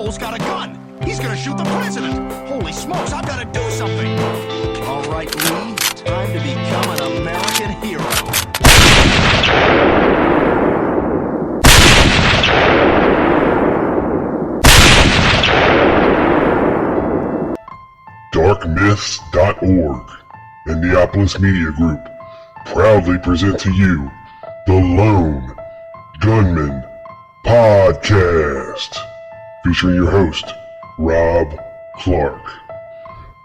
asshole's got a gun. He's gonna shoot the president. Holy smokes, I've gotta do something. All right, Lee, time to become an American hero. Darkmyths.org and Neopolis Media Group proudly present to you the Lone Gunman Podcast, featuring your host, Rob Clark,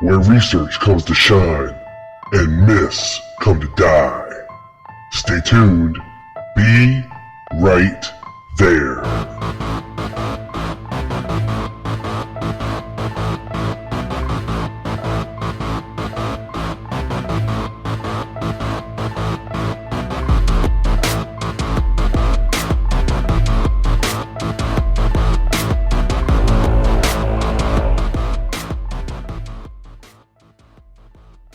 where research comes to shine and myths come to die. Stay tuned. Be right there.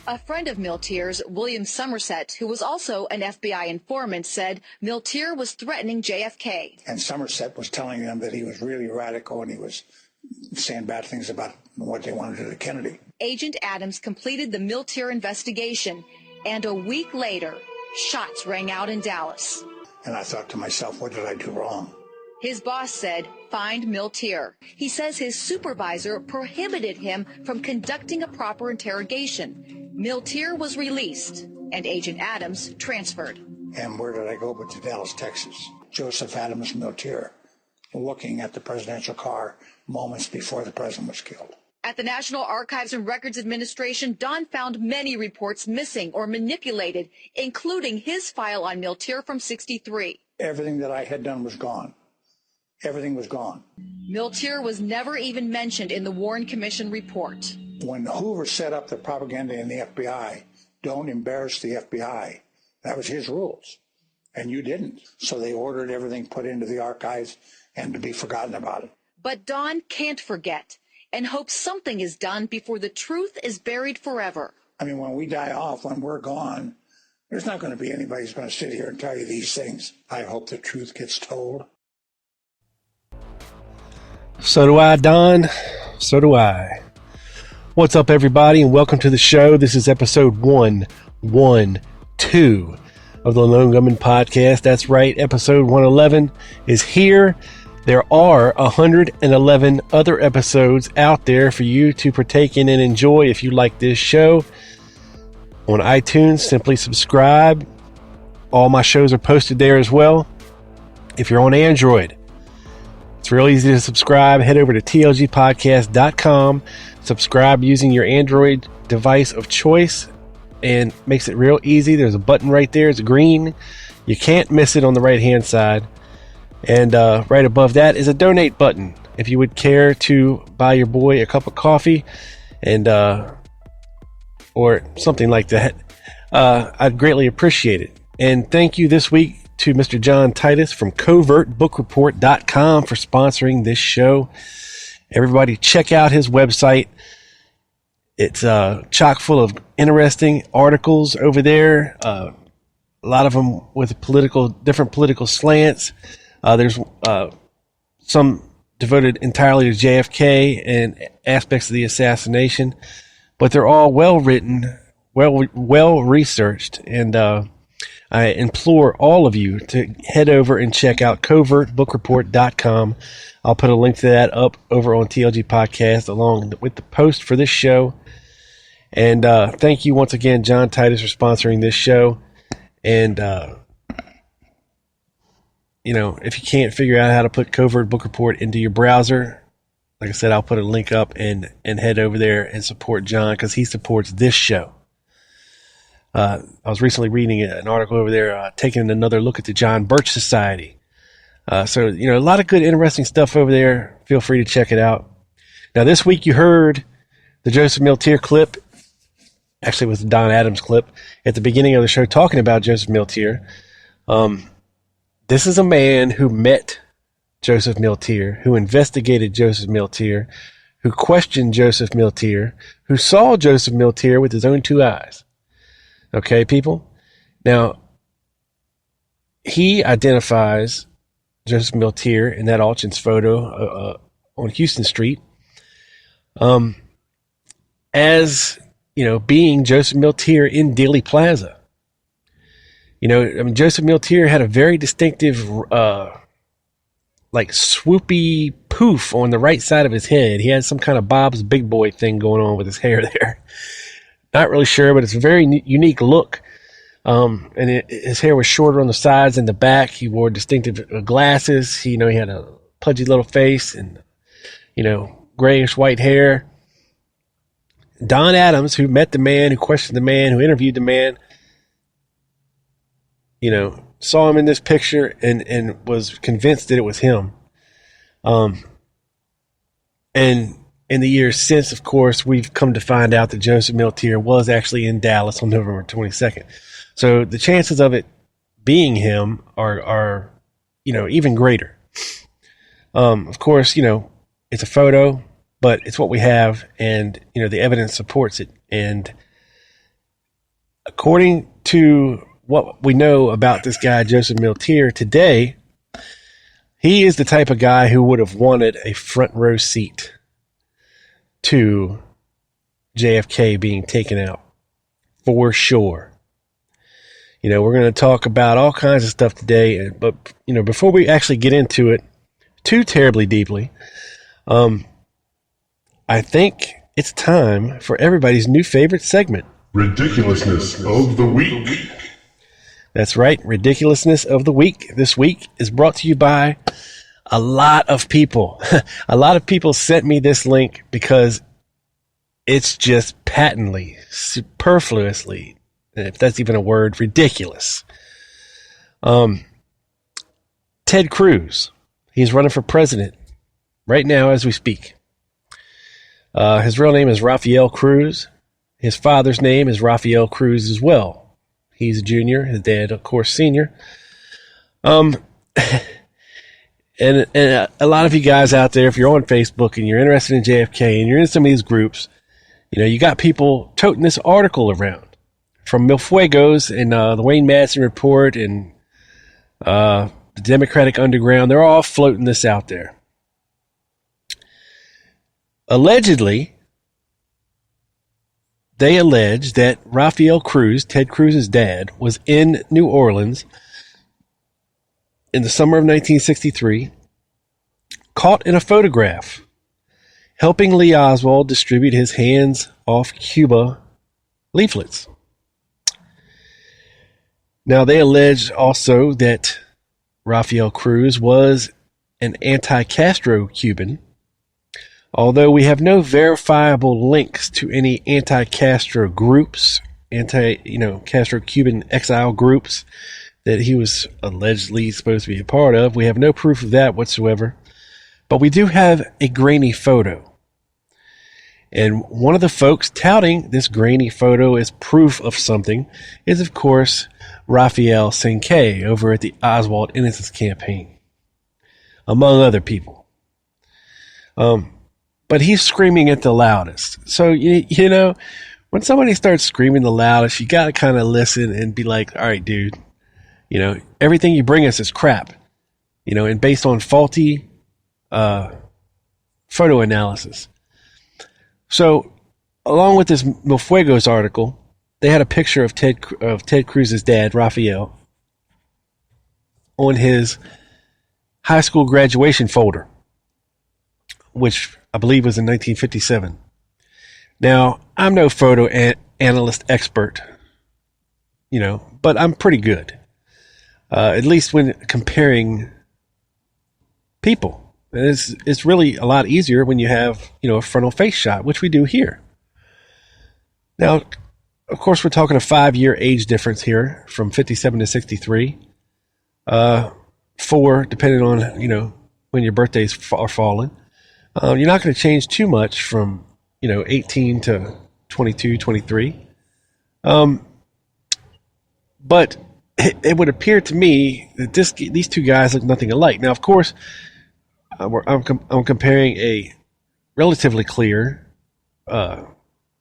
A friend of Miltier's, William Somerset, who was also an FBI informant, said Miltier was threatening JFK. And Somerset was telling them that he was really radical and he was saying bad things about what they wanted to do to Kennedy. Agent Adams completed the Miltier investigation, and a week later, shots rang out in Dallas. And I thought to myself, what did I do wrong? His boss said, find Miltier. He says his supervisor prohibited him from conducting a proper interrogation. Miltier was released, and Agent Adams transferred. And where did I go but to Dallas, Texas? Joseph Adams Miltier, looking at the presidential car moments before the president was killed. At the National Archives and Records Administration, Don found many reports missing or manipulated, including his file on Miltier from '63. Everything that I had done was gone. Everything was gone. Miltier was never even mentioned in the Warren Commission report. When Hoover set up the propaganda in the FBI, don't embarrass the FBI. That was his rules. And you didn't. So they ordered everything put into the archives and to be forgotten about it. But Don can't forget and hopes something is done before the truth is buried forever. I mean, when we die off, when we're gone, there's not going to be anybody who's going to sit here and tell you these things. I hope the truth gets told. So do I, Don. So do I. What's up, everybody, and welcome to the show. This is episode 112 of the Lone Gunman Podcast. That's right, episode 111 is here. There are 111 other episodes out there for you to partake in and enjoy if you like this show. On iTunes, simply subscribe. All my shows are posted there as well. If you're on Android, it's real easy to subscribe. Head over to tlgpodcast.com. Subscribe using your Android device of choice, and makes it real easy. There's a button right there. It's green. You can't miss it on the right hand side. And right above that is a donate button. If you would care to buy your boy a cup of coffee and or something like that, I'd greatly appreciate it. And thank you this week to Mr. John Titus from covertbookreport.com for sponsoring this show. Everybody check out his website. It's chock full of interesting articles over there. A lot of them with different political slants. There's some devoted entirely to JFK and aspects of the assassination, but they're all well written, well researched, and I implore all of you to head over and check out covertbookreport.com. I'll put a link to that up over on TLG Podcast along with the post for this show. And thank you once again, John Titus, for sponsoring this show. And, if you can't figure out how to put Covert Book Report into your browser, like I said, I'll put a link up and head over there and support John because he supports this show. I was recently reading an article over there, taking another look at the John Birch Society. So, a lot of good, interesting stuff over there. Feel free to check it out. Now, this week you heard the Joseph Miltier clip. Actually, it was the Don Adams clip at the beginning of the show talking about Joseph Miltier. This is a man who met Joseph Miltier, who investigated Joseph Miltier, who questioned Joseph Miltier, who saw Joseph Miltier with his own two eyes. Okay, people? Now, he identifies Joseph Miltier in that Alchins photo on Houston Street. As, being Joseph Miltier in Dealey Plaza. Joseph Miltier had a very distinctive, swoopy poof on the right side of his head. He had some kind of Bob's Big Boy thing going on with his hair there. Not really sure, but it's a very unique look. His hair was shorter on the sides and the back. He wore distinctive glasses. He had a pudgy little face and, grayish white hair. Don Adams, who met the man, who questioned the man, who interviewed the man, saw him in this picture and was convinced that it was him. And in the years since, of course, we've come to find out that Joseph Miltier was actually in Dallas on November 22nd. So the chances of it being him are even greater. Of course, it's a photo, but it's what we have, and the evidence supports it. And according to what we know about this guy Joseph Miltier today, he is the type of guy who would have wanted a front row seat to JFK being taken out, for sure. We're going to talk about all kinds of stuff today, but before we actually get into it too terribly deeply, I think it's time for everybody's new favorite segment. Ridiculousness of the Week. That's right, Ridiculousness of the Week. This week is brought to you by a lot of people. A lot of people sent me this link because it's just patently, superfluously, if that's even a word, ridiculous. Ted Cruz. He's running for president right now as we speak. His real name is Rafael Cruz. His father's name is Rafael Cruz as well. He's a junior. His dad, of course, senior. And a lot of you guys out there, if you're on Facebook and you're interested in JFK and you're in some of these groups, you got people toting this article around from Milfuegos and the Wayne Madsen Report and the Democratic Underground. They're all floating this out there. Allegedly, they allege that Rafael Cruz, Ted Cruz's dad, was in New Orleans in the summer of 1963, caught in a photograph, helping Lee Oswald distribute his Hands Off Cuba leaflets. Now, they allege also that Rafael Cruz was an anti-Castro Cuban, although we have no verifiable links to any anti-Castro groups, Castro Cuban exile groups that he was allegedly supposed to be a part of. We have no proof of that whatsoever. But we do have a grainy photo. And one of the folks touting this grainy photo as proof of something is, of course, Raphael Sankey over at the Oswald Innocence Campaign, among other people. But he's screaming at the loudest. So, when somebody starts screaming the loudest, you got to kind of listen and be like, all right, dude, everything you bring us is crap, and based on faulty photo analysis. So, along with this Milfuegos article, they had a picture of Ted Cruz's dad, Raphael, on his high school graduation folder, which I believe was in 1957. Now, I'm no photo analyst expert, but I'm pretty good, at least when comparing people. And it's really a lot easier when you have, a frontal face shot, which we do here. Now, of course, we're talking a 5-year age difference here from 57 to 63. 4, depending on, when your birthdays are falling. You're not going to change too much from, 18 to 22, 23. But it would appear to me that these two guys look nothing alike. Now, of course, I'm comparing a relatively clear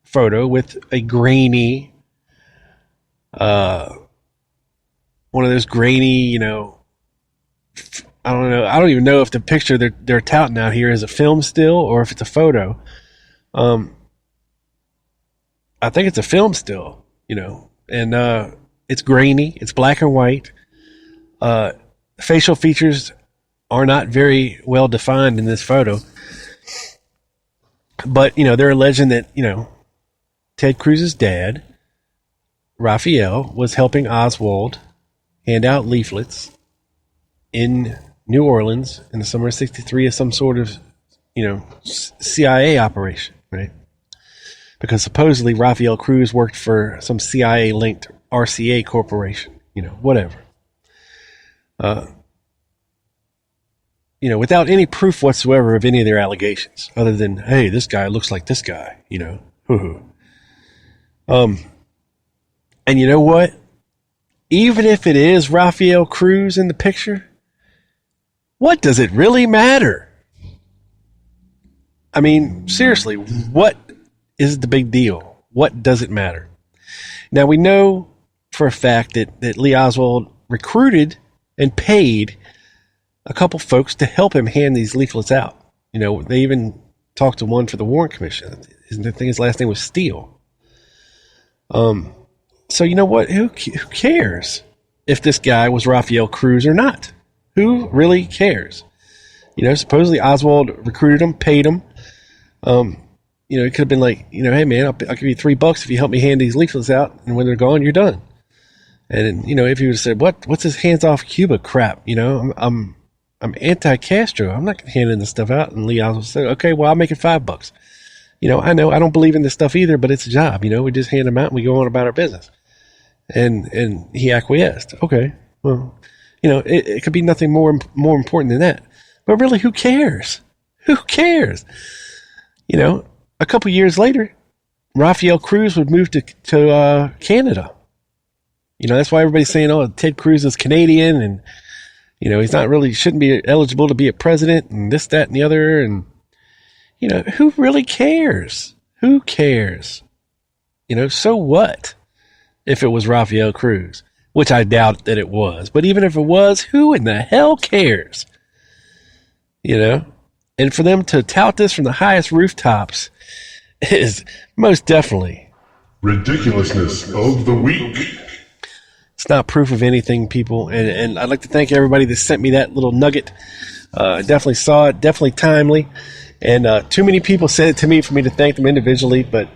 photo with a grainy, one of those grainy, I don't know. I don't even know if the picture they're touting out here is a film still or if it's a photo. I think it's a film still, and it's grainy. It's black and white. Facial features are not very well defined in this photo. But, they're alleging that, Ted Cruz's dad, Raphael, was helping Oswald hand out leaflets in New Orleans in the summer of 63 as some sort of, CIA operation, right? Because supposedly Raphael Cruz worked for some CIA-linked RCA corporation, whatever. Without any proof whatsoever of any of their allegations, other than, hey, this guy looks like this guy, And you know what? Even if it is Raphael Cruz in the picture, what does it really matter? I mean, seriously, what is the big deal? What does it matter? Now, we know for a fact that Lee Oswald recruited and paid a couple folks to help him hand these leaflets out. They even talked to one for the Warren Commission. I think his last name was Steele. So you know what? Who cares if this guy was Raphael Cruz or not? Who really cares? Supposedly Oswald recruited him, paid him. It could have been like, hey man, I'll give you $3 if you help me hand these leaflets out, and when they're gone, you're done. And if he would have said, what's this hands off Cuba crap? I'm anti-Castro. I'm not handing this stuff out. And Lee Oswald said, okay, well, I'll make it $5. I know I don't believe in this stuff either, but it's a job. We just hand them out and we go on about our business. And he acquiesced. Okay, well, it could be nothing more important than that. But really, who cares? Who cares? A couple years later, Raphael Cruz would move to Canada. That's why everybody's saying, oh, Ted Cruz is Canadian and, he's not really, shouldn't be eligible to be a president and this, that, and the other. And, who really cares? Who cares? So what if it was Raphael Cruz, which I doubt that it was. But even if it was, who in the hell cares? And for them to tout this from the highest rooftops is most definitely Ridiculousness of the week. It's not proof of anything, people. And I'd like to thank everybody that sent me that little nugget. I definitely saw it, definitely timely. And too many people sent it to me for me to thank them individually. But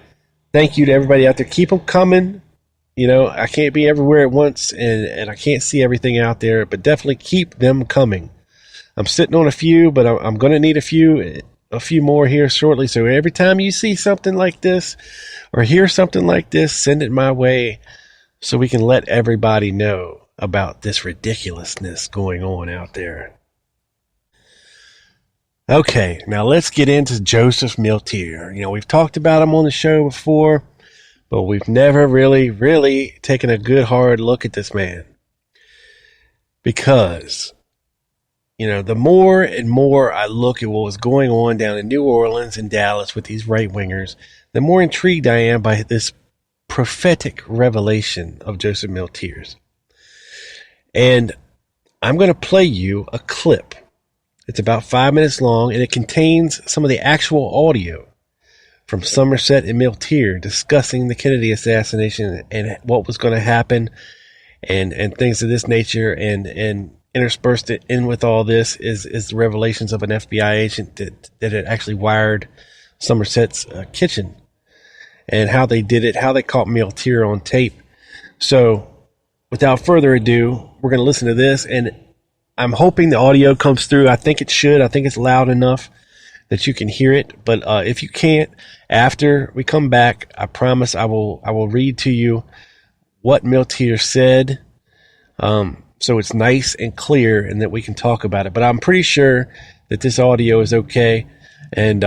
thank you to everybody out there. Keep them coming. I can't be everywhere at once, and I can't see everything out there. But definitely keep them coming. I'm sitting on a few, but I'm going to need a few more here shortly. So every time you see something like this or hear something like this, send it my way, so we can let everybody know about this ridiculousness going on out there. Okay, now let's get into Joseph Miltier. We've talked about him on the show before, but we've never really taken a good hard look at this man. Because, the more and more I look at what was going on down in New Orleans and Dallas with these right-wingers, the more intrigued I am by this prophetic revelation of Joseph Miltier's. And I'm going to play you a clip. It's about 5 minutes long, and it contains some of the actual audio from Somerset and Miltier discussing the Kennedy assassination and what was going to happen and things of this nature. And interspersed it in with all this is the revelations of an FBI agent that had actually wired Somerset's kitchen, and how they did it, how they caught Miltier on tape. So without further ado, we're going to listen to this, and I'm hoping the audio comes through. I think it should. I think it's loud enough that you can hear it. But if you can't, after we come back, I promise I will read to you what Miltier said, so it's nice and clear and that we can talk about it. But I'm pretty sure that this audio is okay, and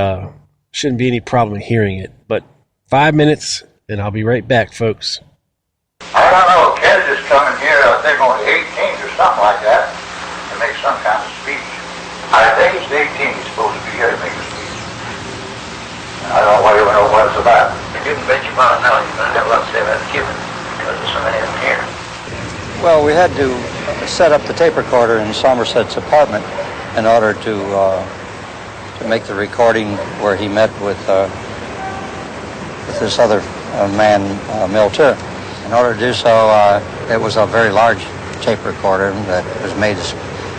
shouldn't be any problem hearing it. But 5 minutes, and I'll be right back, folks. I don't know. Kennedy's coming here, I think on the 18th or something like that, to make some kind of speech. I think it's the 18th he's supposed to be here to make a speech. I don't even know what it's about. You can bet your bottom now he's going to have a lot to say about Cuba, because there's so many of them here. Well, we had to set up the tape recorder in Somerset's apartment in order to make the recording where he met with this other man, Miltier. In order to do so, it was a very large tape recorder that was made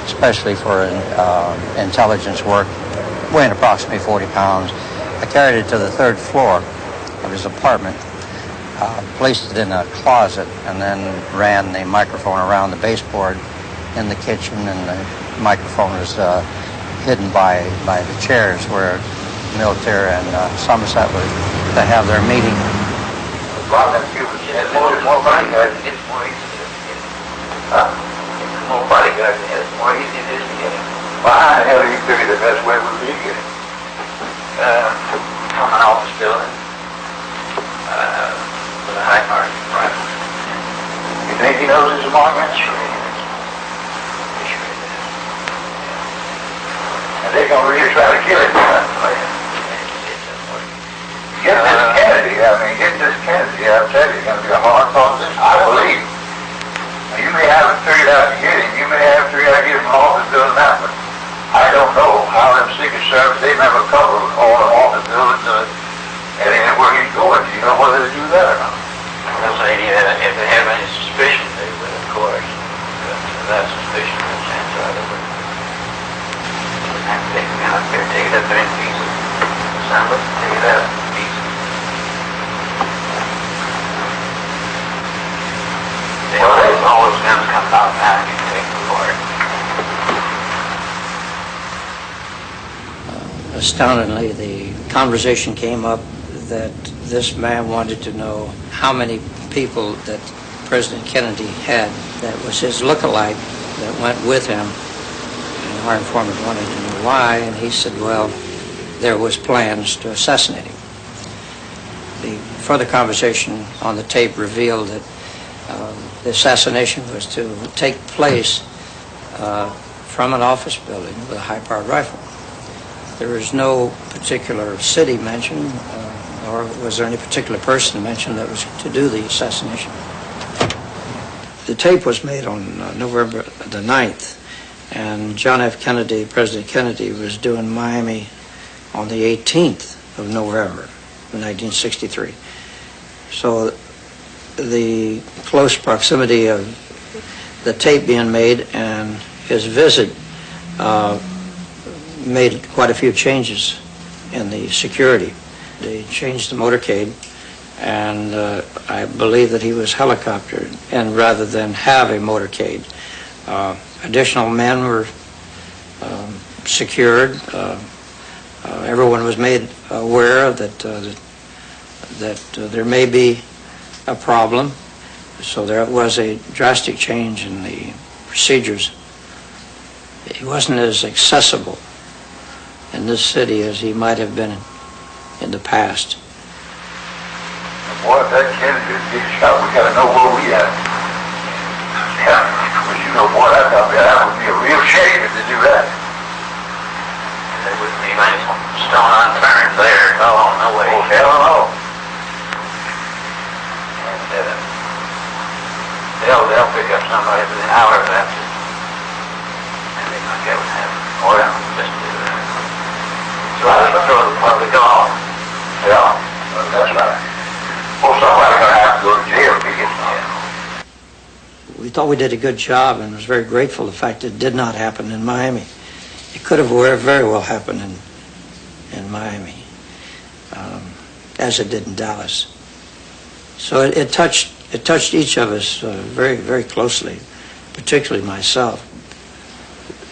especially for intelligence work, weighing approximately 40 pounds. I carried it to the third floor of his apartment, placed it in a closet, and then ran the microphone around the baseboard in the kitchen, and the microphone was hidden by the chairs where Miltier and Somerset were to have their meeting. More bodyguards, it's more easy to get him. More bodyguards, it's more easy to get him. Well, how the hell do you figure the best way would be to get him? From an office building, with a high-powered rifle. You think he knows his marksman? Sure he does. Sure he does. And they're going to really try to kill him. Get this Kennedy, I'll tell you, it's going to be a hard proposition. I believe. Now, you may haven't figured out to get him. You may have figured out to get him from office building now, but I don't know how them Secret Service, they never cover all the office buildings and where he's going. Do you know whether they do that or not? Well, if they have any suspicion, they would, of course. But that suspicion will chance right over. Take it out there, take it up there in pieces. Sound it, take it out in pieces. All those guns come out now and you can take them apart. Astoundingly, the conversation came up that this man wanted to know how many people that President Kennedy had that was his look-alike that went with him. And our informant wanted to know why, and he said, well, there was plans to assassinate him. The further conversation on the tape revealed that the assassination was to take place from an office building with a high-powered rifle. There was no particular city mentioned, or was there any particular person mentioned that was to do the assassination. The tape was made on November the 9th, and John F. Kennedy, President Kennedy, was due in Miami on the 18th of November of 1963. So the close proximity of the tape being made and his visit made quite a few changes in the security. They changed the motorcade, and I believe that he was helicoptered, and rather than have a motorcade, additional men were secured. Everyone was made aware that there may be a problem, so there was a drastic change in the procedures. He wasn't as accessible in this city as he might have been in the past. Boy, if that Kennedy gets shot, we got to know where we at. Yeah, but you know, boy, that would be a real shame if they do that. There wouldn't be many stone unturned there. No, no way. Oh, hell no. And they'll pick up somebody within hours after. And they might get what happened. Oh, yeah. Just do that. Throw the public off. Yeah, that's right. Well, somebody's going to have to go to jail if he gets out. We thought we did a good job and was very grateful the fact it did not happen in Miami. It could have very well happened in Miami, as it did in Dallas. So it touched each of us very, very closely, particularly myself,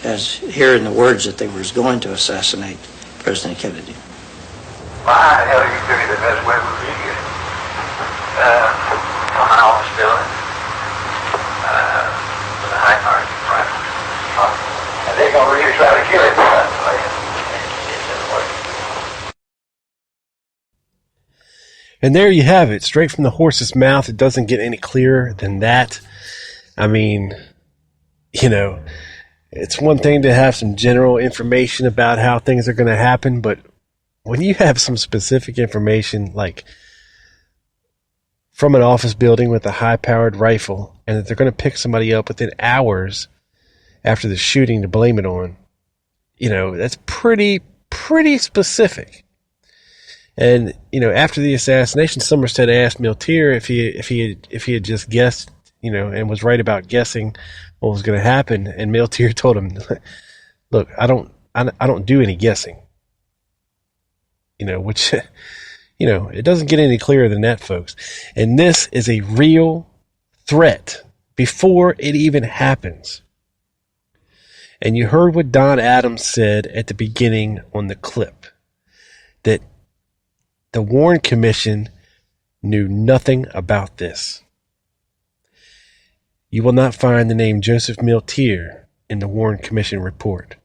as hearing the words that they were going to assassinate President Kennedy. Well, how the hell do you figure the best way would be to get him? From an office building, with a high-powered rifle. And they're going to really try to kill him. And there you have it, straight from the horse's mouth. It doesn't get any clearer than that. I mean, you know, it's one thing to have some general information about how things are going to happen, but when you have some specific information, like from an office building with a high-powered rifle, and that they're going to pick somebody up within hours after the shooting to blame it on. That's pretty specific. And, after the assassination, Somerset asked Miltier if he had just guessed, and was right about guessing what was going to happen. And Miltier told him, look, I don't do any guessing. Which, it doesn't get any clearer than that, folks. And this is a real threat before it even happens. And you heard what Don Adams said at the beginning on the clip, that the Warren Commission knew nothing about this. You will not find the name Joseph Miltier in the Warren Commission report.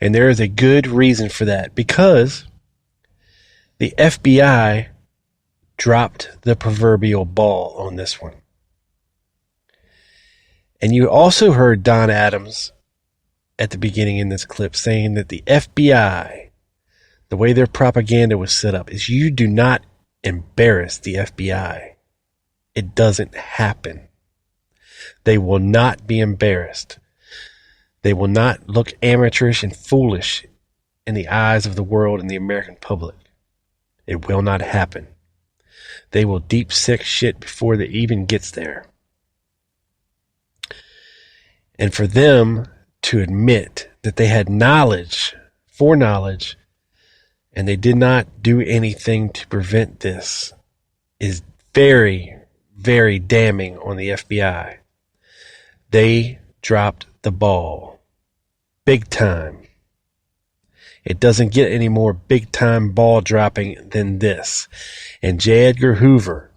And there is a good reason for that, because the FBI dropped the proverbial ball on this one. And you also heard Don Adams at the beginning in this clip saying that the FBI, the way their propaganda was set up, is you do not embarrass the FBI. It doesn't happen. They will not be embarrassed. They will not look amateurish and foolish in the eyes of the world and the American public. It will not happen. They will deep sick shit before it even gets there. And for them to admit that they had foreknowledge, and they did not do anything to prevent this is very, very damning on the FBI. They dropped the ball. Big time. It doesn't get any more big time ball dropping than this. And J. Edgar Hoover,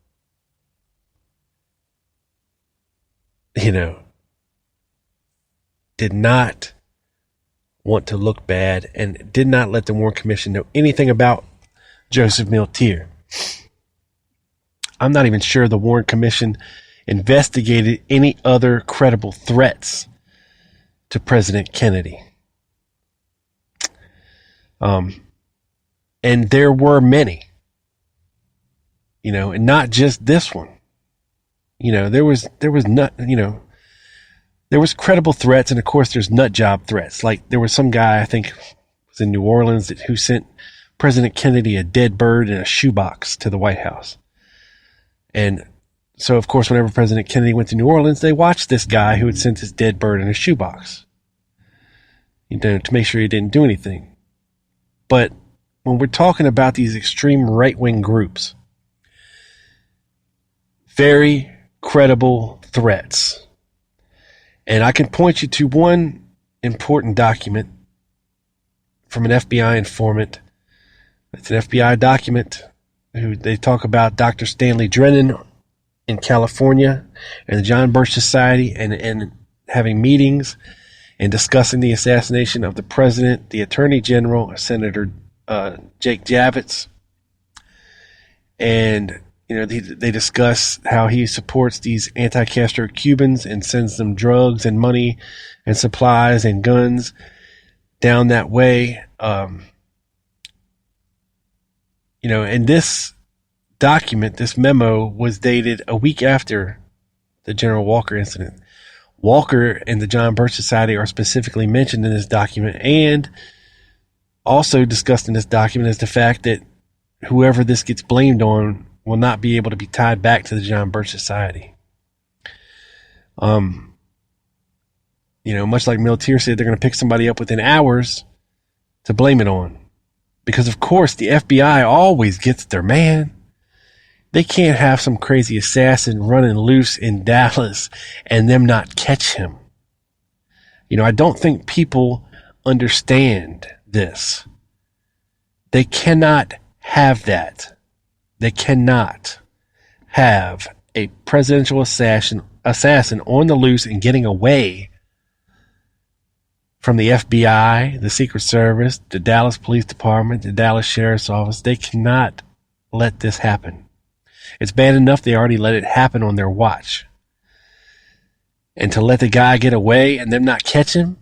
did not want to look bad and did not let the Warren Commission know anything about Joseph Miltier. I'm not even sure the Warren Commission investigated any other credible threats to President Kennedy. And there were many, and not just this one. There was credible threats, and of course there's nut job threats. Like there was some guy, I think was in New Orleans, who sent President Kennedy a dead bird in a shoebox to the White House. And so, of course, whenever President Kennedy went to New Orleans, they watched this guy who had sent his dead bird in a shoebox, to make sure he didn't do anything. But when we're talking about these extreme right-wing groups, very credible threats. And I can point you to one important document from an FBI informant. It's an FBI document who they talk about Dr. Stanley Drennan in California and the John Birch Society and having meetings and discussing the assassination of the president, the attorney general, Senator Jake Javits. And they discuss how he supports these anti-Castro Cubans and sends them drugs and money and supplies and guns down that way. And this document, this memo, was dated a week after the General Walker incident. Walker and the John Birch Society are specifically mentioned in this document, and also discussed in this document is the fact that whoever this gets blamed on will not be able to be tied back to the John Birch Society. Much like Miltier said, they're going to pick somebody up within hours to blame it on. Because, of course, the FBI always gets their man. They can't have some crazy assassin running loose in Dallas and them not catch him. I don't think people understand this. They cannot have that. They cannot have a presidential assassin on the loose and getting away from the FBI, the Secret Service, the Dallas Police Department, the Dallas Sheriff's Office. They cannot let this happen. It's bad enough they already let it happen on their watch. And to let the guy get away and them not catch him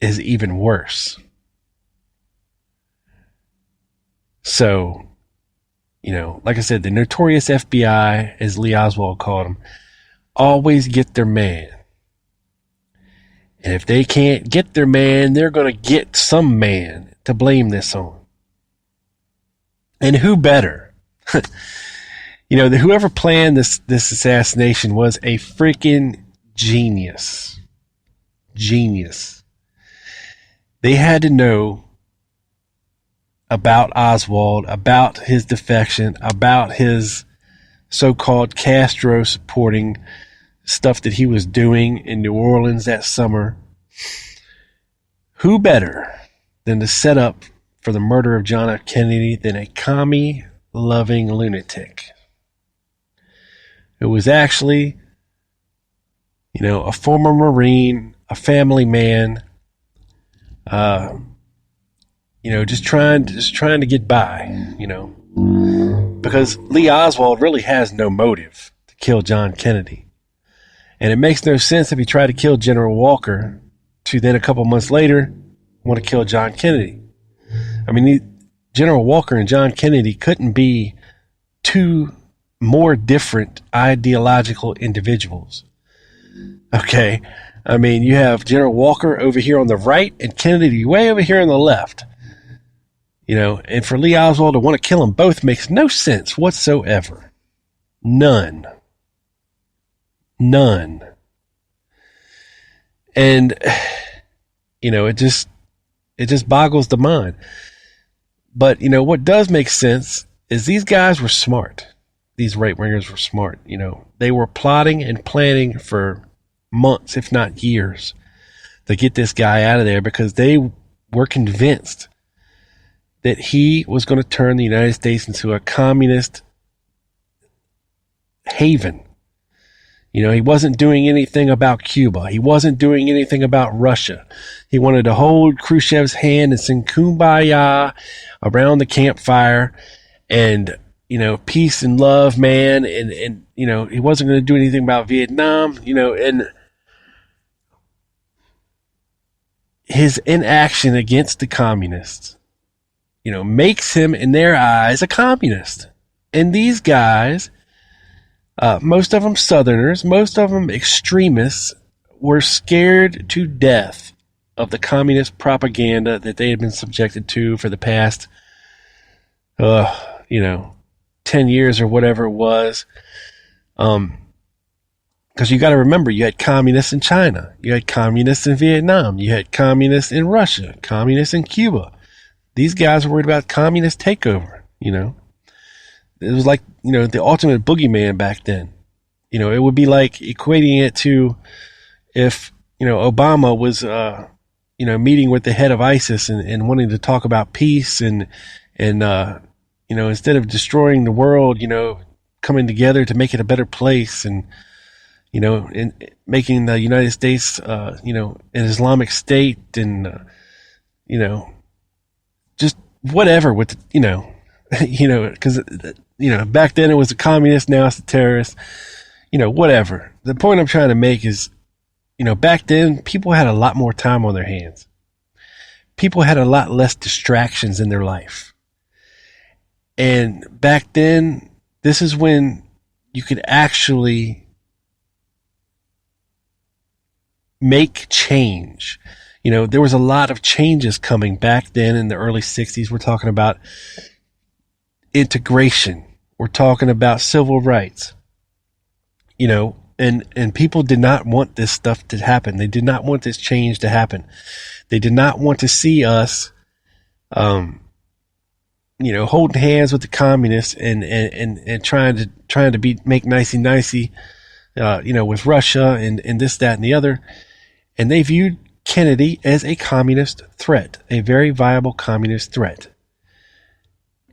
is even worse. So, like I said, the notorious FBI, as Lee Oswald called them, always get their man. And if they can't get their man, they're going to get some man to blame this on. And who better? Whoever planned this assassination was a freaking genius. Genius. They had to know about Oswald, about his defection, about his so-called Castro supporting stuff that he was doing in New Orleans that summer. Who better than to set up for the murder of John F. Kennedy than a commie-loving lunatic who was actually, a former Marine, a family man, just trying to get by, because Lee Oswald really has no motive to kill John Kennedy. And it makes no sense if he tried to kill General Walker to then a couple months later want to kill John Kennedy. I mean, General Walker and John Kennedy couldn't be two more different ideological individuals. Okay. I mean, you have General Walker over here on the right and Kennedy way over here on the left. And for Lee Oswald to want to kill them both makes no sense whatsoever. None. And, it just boggles the mind. But, what does make sense is these guys were smart. These right-wingers were smart. They were plotting and planning for months, if not years, to get this guy out of there because they were convinced that he was going to turn the United States into a communist haven. He wasn't doing anything about Cuba. He wasn't doing anything about Russia. He wanted to hold Khrushchev's hand and sing Kumbaya around the campfire and, peace and love, man. And he wasn't going to do anything about Vietnam, and his inaction against the communists, makes him in their eyes a communist. And these guys, most of them Southerners, most of them extremists, were scared to death of the communist propaganda that they had been subjected to for the past, 10 years or whatever it was. Because you got to remember, you had communists in China, you had communists in Vietnam, you had communists in Russia, communists in Cuba. These guys were worried about communist takeover, It was like, the ultimate boogeyman back then. It would be like equating it to if, Obama was, meeting with the head of ISIS and wanting to talk about peace and instead of destroying the world, coming together to make it a better place and, in making the United States, an Islamic state and, just whatever with, because, back then it was a communist, now it's a terrorist, whatever. The point I'm trying to make is, back then people had a lot more time on their hands. People had a lot less distractions in their life. And back then, this is when you could actually make change. There was a lot of changes coming back then in the early 60s. We're talking about integration. We're talking about civil rights. And people did not want this stuff to happen. They did not want this change to happen. They did not want to see us, holding hands with the communists and trying to make nicey, with Russia and this, that, and the other. And they viewed Kennedy as a communist threat, a very viable communist threat.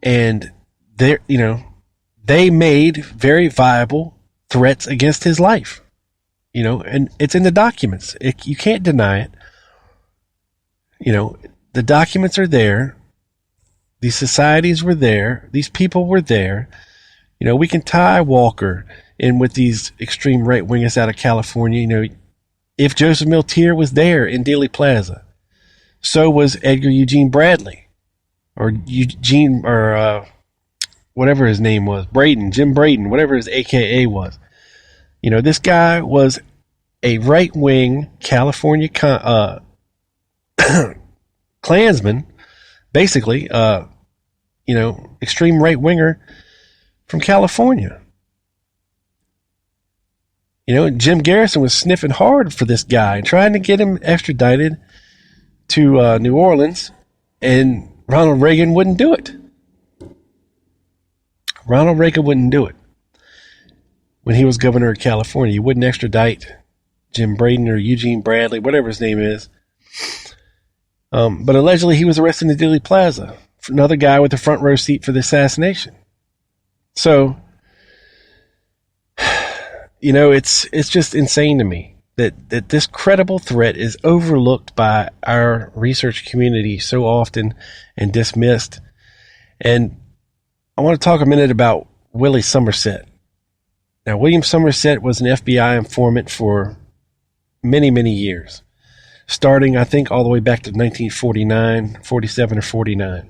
And they made very viable threats against his life, and it's in the documents. You can't deny it. The documents are there. These societies were there. These people were there. We can tie Walker in with these extreme right wingers out of California. If Joseph Miltier was there in Dealey Plaza, so was Edgar Eugene Bradley, or whatever his name was, Jim Braden, whatever his AKA was. This guy was a right-wing California Klansman, basically, extreme right-winger from California. Jim Garrison was sniffing hard for this guy, trying to get him extradited to New Orleans, and Ronald Reagan wouldn't do it. Ronald Reagan wouldn't do it. When he was governor of California, he wouldn't extradite Jim Braden or Eugene Bradley, whatever his name is. But allegedly he was arrested in Dealey Plaza for another guy with a front row seat for the assassination. So, it's just insane to me that this credible threat is overlooked by our research community so often and dismissed. And I want to talk a minute about Willie Somerset. Now, William Somerset was an FBI informant for many, many years, starting, I think, all the way back to 1949, 47 or 49.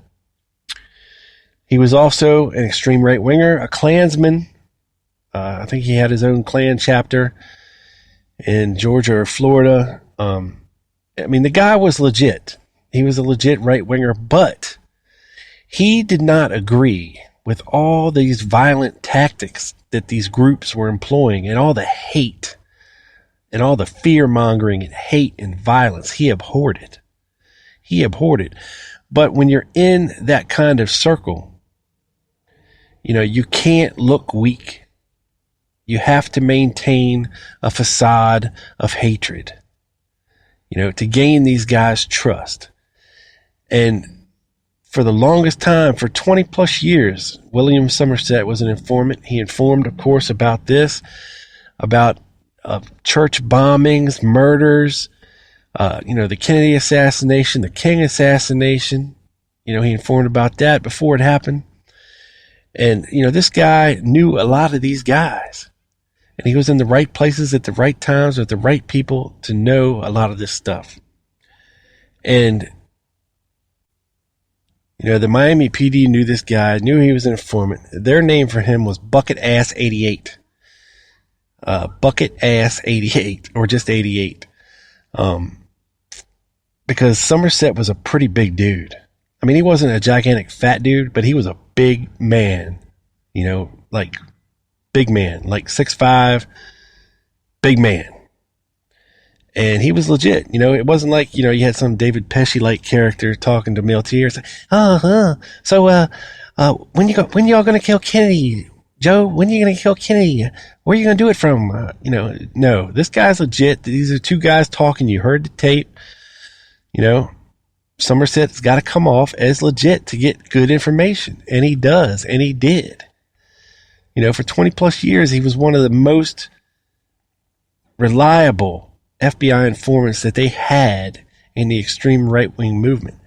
He was also an extreme right-winger, a Klansman. I think he had his own Klan chapter in Georgia or Florida. The guy was legit. He was a legit right-winger, but he did not agree with all these violent tactics that these groups were employing and all the hate and all the fear-mongering and hate and violence. He abhorred it. But when you're in that kind of circle, you can't look weak. You have to maintain a facade of hatred, to gain these guys' trust. And for the longest time, for 20 plus years, William Somerset was an informant. He informed, of course, about church bombings, murders, the Kennedy assassination, the King assassination. He informed about that before it happened. And, this guy knew a lot of these guys. And he was in the right places at the right times with the right people to know a lot of this stuff. And, the Miami PD knew this guy, knew he was an informant. Their name for him was Bucket Ass 88. Bucket Ass 88, or just 88. Because Somerset was a pretty big dude. He wasn't a gigantic fat dude, but he was a big man. Big man, like 6'5", big man. And he was legit. It wasn't like, you had some David Pesci-like character talking to Miltier. So, when y'all gonna kill Kennedy? Joe, when are you gonna kill Kennedy? Where are you gonna do it from? No, this guy's legit. These are two guys talking. You heard the tape. Somerset's got to come off as legit to get good information. And he does, and he did. For 20 plus years, he was one of the most reliable FBI informants that they had in the extreme right-wing movement.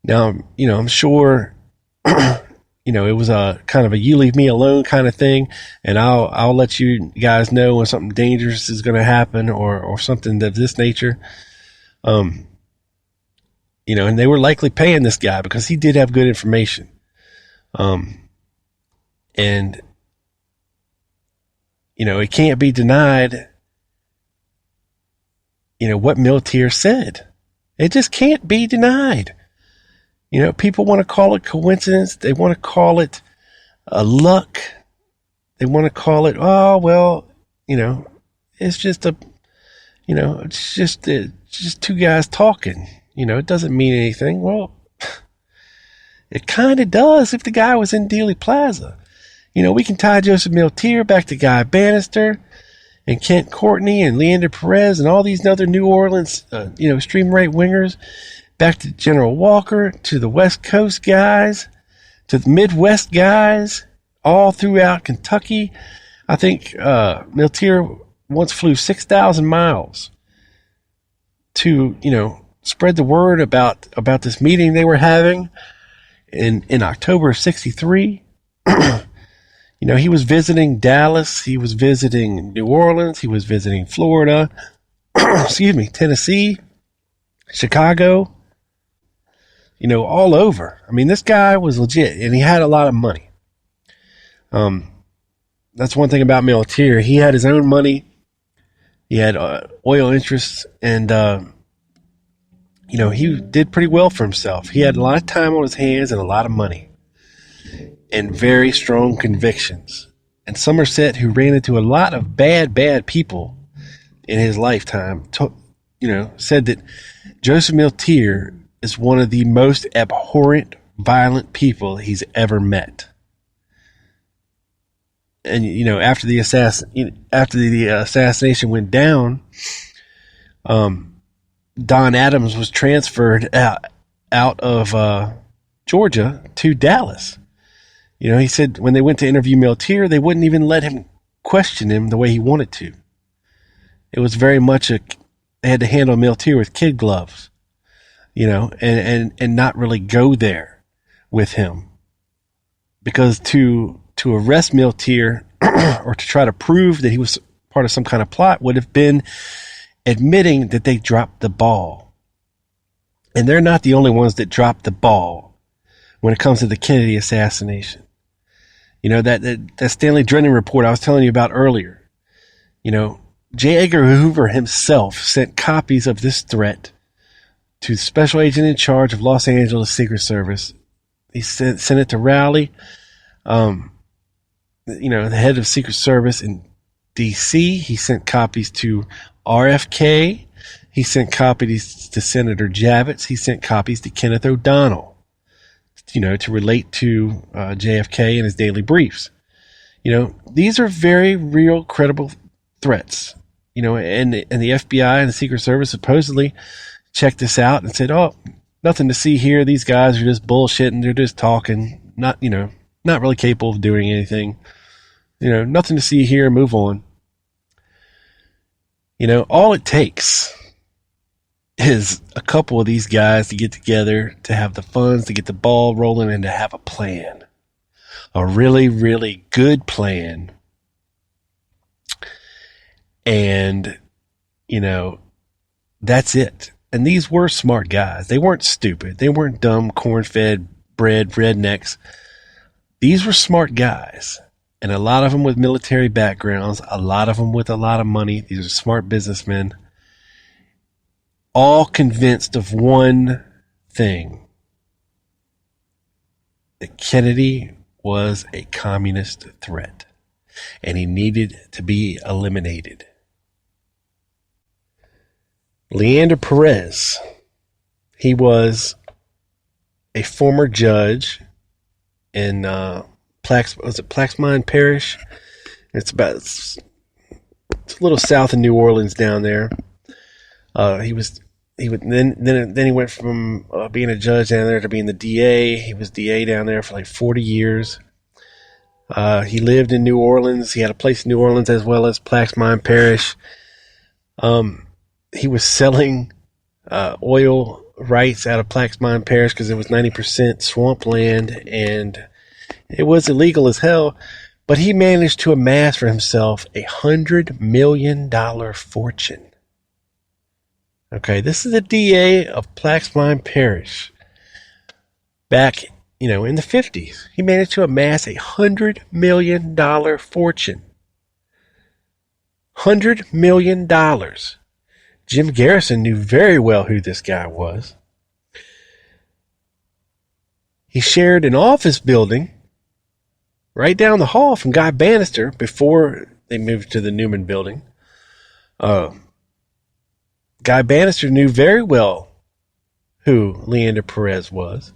Now, I'm sure, it was a kind of a you leave me alone kind of thing, and I'll let you guys know when something dangerous is going to happen or something of this nature. And they were likely paying this guy because he did have good information. And, it can't be denied, what Miltier said. It just can't be denied. People want to call it coincidence. They want to call it luck. They want to call it, it's just just two guys talking. It doesn't mean anything. Well, it kind of does if the guy was in Dealey Plaza. We can tie Joseph Miltier back to Guy Bannister and Kent Courtney and Leander Perez and all these other New Orleans, extreme right wingers, back to General Walker, to the West Coast guys, to the Midwest guys, all throughout Kentucky. I think Miltier once flew 6,000 miles to, spread the word about this meeting they were having in October of 63. He was visiting Dallas, he was visiting New Orleans, he was visiting Florida, Tennessee, Chicago, all over. This guy was legit, and he had a lot of money. That's one thing about Miltier. He had his own money. He had oil interests, and he did pretty well for himself. He had a lot of time on his hands and a lot of money, and very strong convictions. And Somerset, who ran into a lot of bad people in his lifetime, said that Joseph Miltier is one of the most abhorrent, violent people he's ever met. And after the assassination went down, Don Adams was transferred out of Georgia to Dallas. He said when they went to interview Miltier, they wouldn't even let him question him the way he wanted to. It was very much they had to handle Miltier with kid gloves, and not really go there with him, because to arrest Miltier or to try to prove that he was part of some kind of plot would have been admitting that they dropped the ball. And they're not the only ones that dropped the ball when it comes to the Kennedy assassination. That Stanley Drennan report I was telling you about earlier. J. Edgar Hoover himself sent copies of this threat to the special agent in charge of Los Angeles Secret Service. He sent it to Rowley, the head of Secret Service in D.C. He sent copies to RFK. He sent copies to Senator Javits. He sent copies to Kenneth O'Donnell, to relate to JFK and his daily briefs. These are very real, credible threats. And the FBI and the Secret Service supposedly checked this out and said, "Oh, nothing to see here. These guys are just bullshitting. They're just talking. Not really capable of doing anything. Nothing to see here. Move on." All it takes is a couple of these guys to get together, to have the funds, to get the ball rolling, and to have a plan. A really, really good plan. And, that's it. And these were smart guys. They weren't stupid. They weren't dumb, corn-fed, bred rednecks. These were smart guys. And a lot of them with military backgrounds, a lot of them with a lot of money. These are smart businessmen. All convinced of one thing: that Kennedy was a communist threat, and he needed to be eliminated. Leander Perez, he was a former judge in Plaquemine Parish. It's a little south of New Orleans down there. He went from being a judge down there to being the DA. He was DA down there for like 40 years. He lived in New Orleans. He had a place in New Orleans as well as Plaquemine Parish. He was selling oil rights out of Plaquemine Parish because it was 90% swampland and it was illegal as hell. But he managed to amass for himself $100 million fortune. Okay, this is the DA of Plaquemine Parish. Back, in the 50s, he managed to amass $100 million fortune. $100 million. Jim Garrison knew very well who this guy was. He shared an office building right down the hall from Guy Bannister before they moved to the Newman building. Guy Bannister knew very well who Leander Perez was.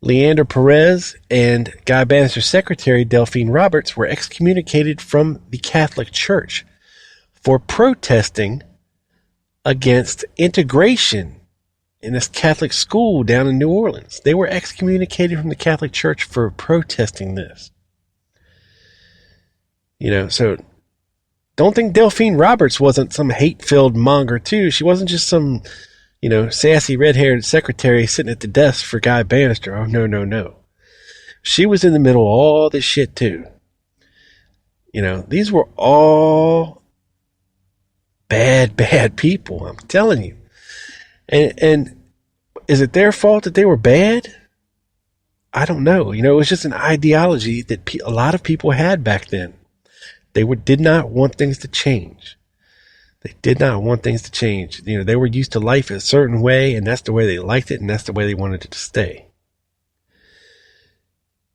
Leander Perez and Guy Bannister's secretary, Delphine Roberts, were excommunicated from the Catholic Church for protesting against integration in this Catholic school down in New Orleans. They were excommunicated from the Catholic Church for protesting this. So don't think Delphine Roberts wasn't some hate-filled monger too. She wasn't just some, sassy red-haired secretary sitting at the desk for Guy Bannister. Oh, no. She was in the middle of all this shit too. These were all bad people. I'm telling you. And is it their fault that they were bad? I don't know. It was just an ideology that a lot of people had back then. They did not want things to change. They did not want things to change. They were used to life a certain way, and that's the way they liked it, and that's the way they wanted it to stay.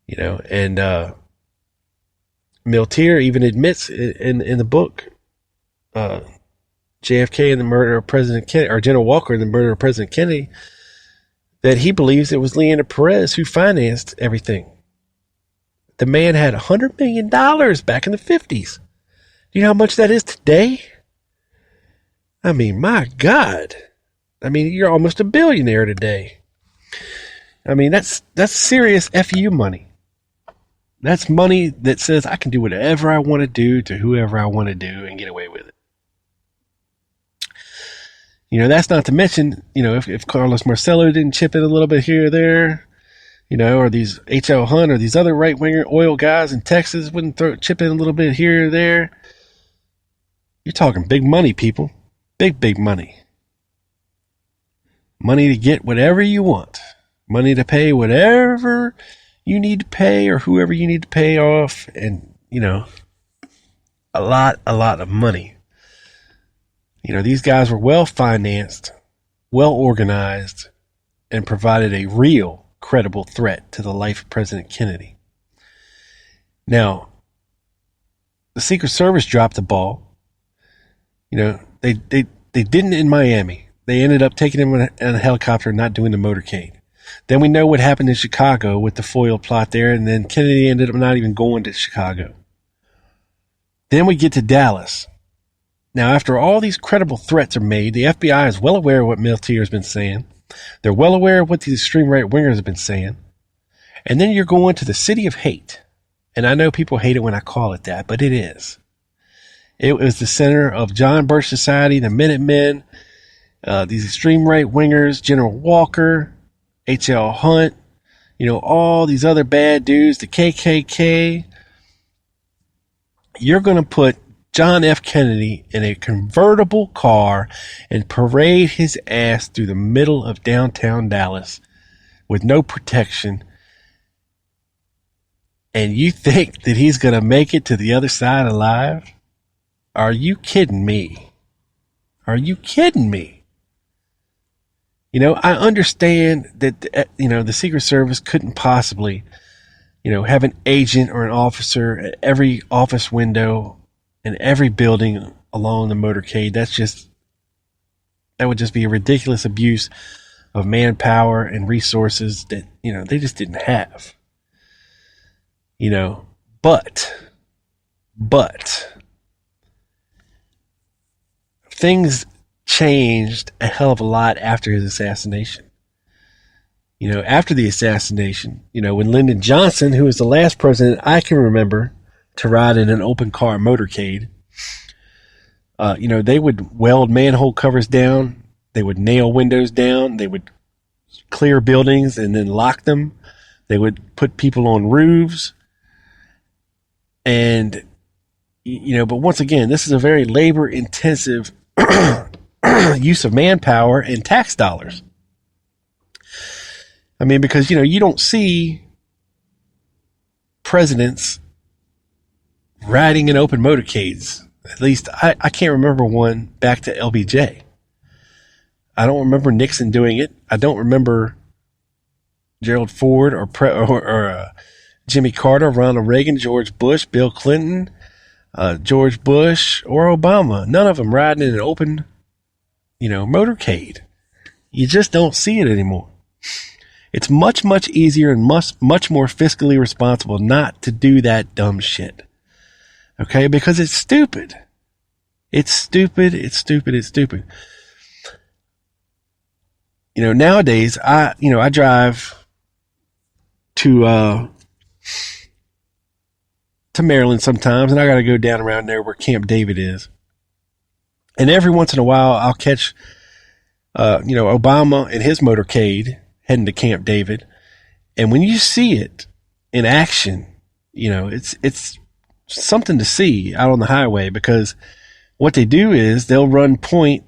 And Miltier even admits in the book, JFK and the murder of President Kennedy, or General Walker and the murder of President Kennedy, that he believes it was Leander Perez who financed everything. The man had $100 million back in the 50s. Do you know how much that is today? I mean, my God. I mean, you're almost a billionaire today. I mean, that's serious FU money. That's money that says I can do whatever I want to do to whoever I want to do and get away with it. That's not to mention, if Carlos Marcello didn't chip in a little bit here or there, or these H.L. Hunt or these other right-winger oil guys in Texas wouldn't chip in a little bit here or there. You're talking big money, people. Big, big money. Money to get whatever you want. Money to pay whatever you need to pay or whoever you need to pay off. And, a lot of money. These guys were well-financed, well-organized, and provided a real, credible threat to the life of President Kennedy. Now, the Secret Service dropped the ball. They didn't in Miami. They ended up taking him in a helicopter and not doing the motorcade. Then we know what happened in Chicago with the foil plot there, and then Kennedy ended up not even going to Chicago. Then we get to Dallas. Now, after all these credible threats are made, the FBI is well aware of what Miltier has been saying. They're well aware of what these extreme right-wingers have been saying. And then you're going to the city of hate. And I know people hate it when I call it that, but it is. It was the center of John Birch Society, the Minutemen, these extreme right-wingers, General Walker, H.L. Hunt, all these other bad dudes, the KKK. You're going to put John F. Kennedy in a convertible car and parade his ass through the middle of downtown Dallas with no protection. And you think that he's going to make it to the other side alive? Are you kidding me? Are you kidding me? I understand that, the Secret Service couldn't possibly, have an agent or an officer at every office window in every building along the motorcade. That would just be a ridiculous abuse of manpower and resources that, they just didn't have. But things changed a hell of a lot after his assassination. After the assassination, when Lyndon Johnson, who was the last president I can remember to ride in an open car motorcade, they would weld manhole covers down, they would nail windows down, they would clear buildings and then lock them, they would put people on roofs, and but once again, this is a very labor intensive use of manpower and tax dollars. I mean, because, you don't see presidents riding in open motorcades. At least I can't remember one back to LBJ. I don't remember Nixon doing it. I don't remember Gerald Ford or Jimmy Carter, Ronald Reagan, George Bush, Bill Clinton, George Bush, or Obama. None of them riding in an open, motorcade. You just don't see it anymore. It's much, much easier and much more fiscally responsible not to do that dumb shit. Okay? Because it's stupid. It's stupid. It's stupid. It's stupid. Nowadays, I drive to Maryland sometimes, and I got to go down around there where Camp David is. And every once in a while, I'll catch, Obama and his motorcade heading to Camp David. And when you see it in action, it's something to see out on the highway, because what they do is they'll run point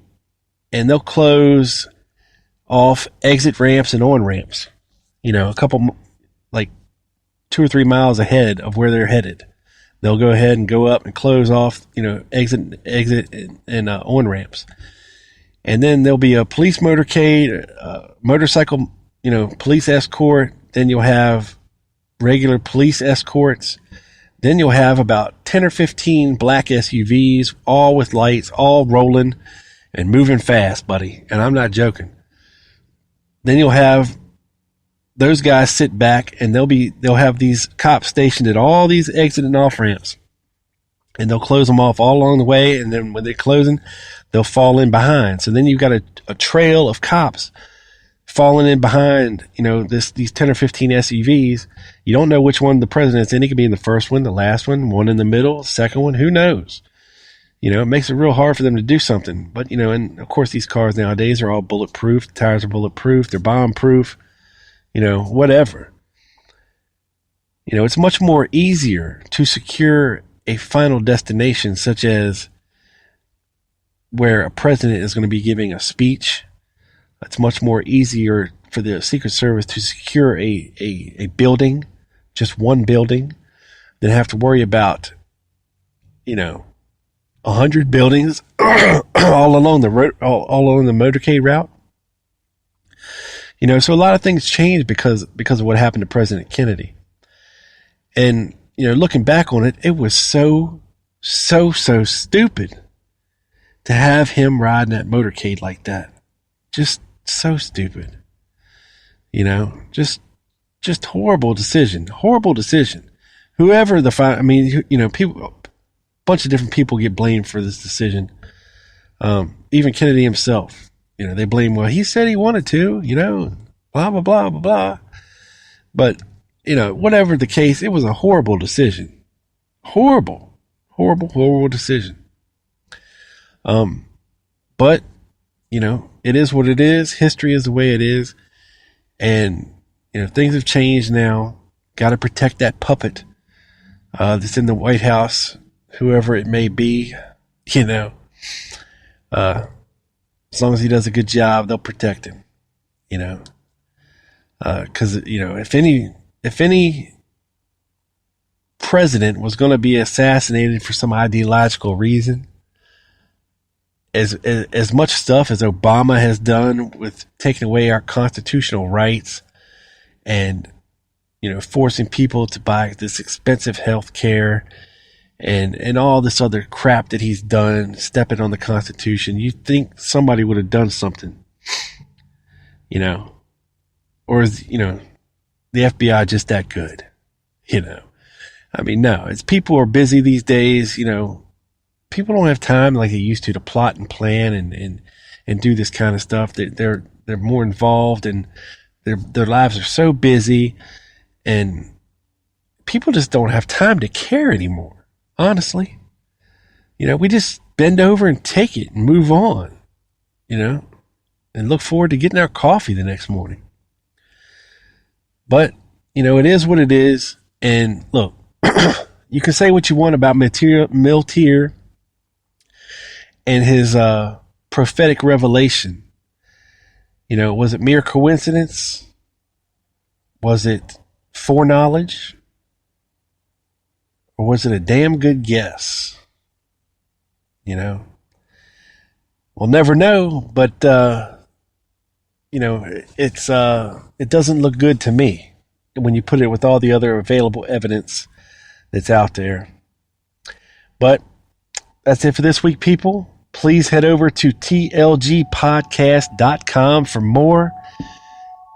and they'll close off exit ramps and on ramps. A couple, like 2 or 3 miles ahead of where they're headed. They'll go ahead and go up and close off, exit and on ramps. And then there'll be a police motorcade, motorcycle, police escort. Then you'll have regular police escorts. Then you'll have about 10 or 15 black SUVs, all with lights, all rolling and moving fast, buddy. And I'm not joking. Then you'll have those guys sit back, and they'll have these cops stationed at all these exit and off ramps, and they'll close them off all along the way. And then when they're closing, they'll fall in behind. So then you've got a trail of cops falling in behind, these 10 or 15 SUVs. You don't know which one the president's in. He could be in the first one, the last one in the middle, second one. Who knows? It makes it real hard for them to do something. But, and of course these cars nowadays are all bulletproof. The tires are bulletproof. They're bomb-proof. Whatever. It's much more easier to secure a final destination, such as where a president is going to be giving a speech. It's much more easier for the Secret Service to secure a building, just one building, than have to worry about, 100 buildings all along the road, all along the motorcade route. So a lot of things changed because of what happened to President Kennedy. And, looking back on it, it was so stupid to have him riding that motorcade like that. Just so stupid. Just horrible decision. Whoever people, a bunch of different people get blamed for this decision. Even Kennedy himself. They blame, well, he said he wanted to, blah, blah, blah, blah, blah. But, whatever the case, it was a horrible decision. Horrible decision. But, it is what it is. History is the way it is. And, things have changed now. Got to protect that puppet that's in the White House, whoever it may be, as long as he does a good job, they'll protect him, because, if any president was going to be assassinated for some ideological reason, as much stuff as Obama has done with taking away our constitutional rights and, forcing people to buy this expensive health care and all this other crap that he's done, stepping on the Constitution, you'd think somebody would have done something, or is, the FBI just that good, no, it's people are busy these days, people don't have time like they used to plot and plan and do this kind of stuff. They're more involved, and their lives are so busy, and people just don't have time to care anymore. Honestly, we just bend over and take it and move on, and look forward to getting our coffee the next morning. But, it is what it is. And look, you can say what you want about Miltier and his prophetic revelation. Was it mere coincidence? Was it foreknowledge? Or was it a damn good guess? We'll never know, but, it doesn't look good to me when you put it with all the other available evidence that's out there. But that's it for this week, people. Please head over to tlgpodcast.com for more.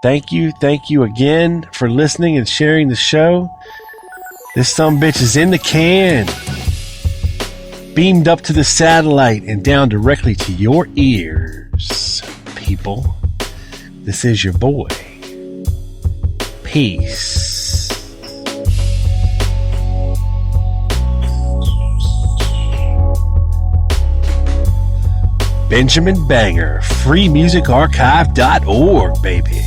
Thank you again for listening and sharing the show. This sumbitch is in the can, beamed up to the satellite and down directly to your ears, people. This is your boy. Peace. Benjamin Banger, freemusicarchive.org, baby.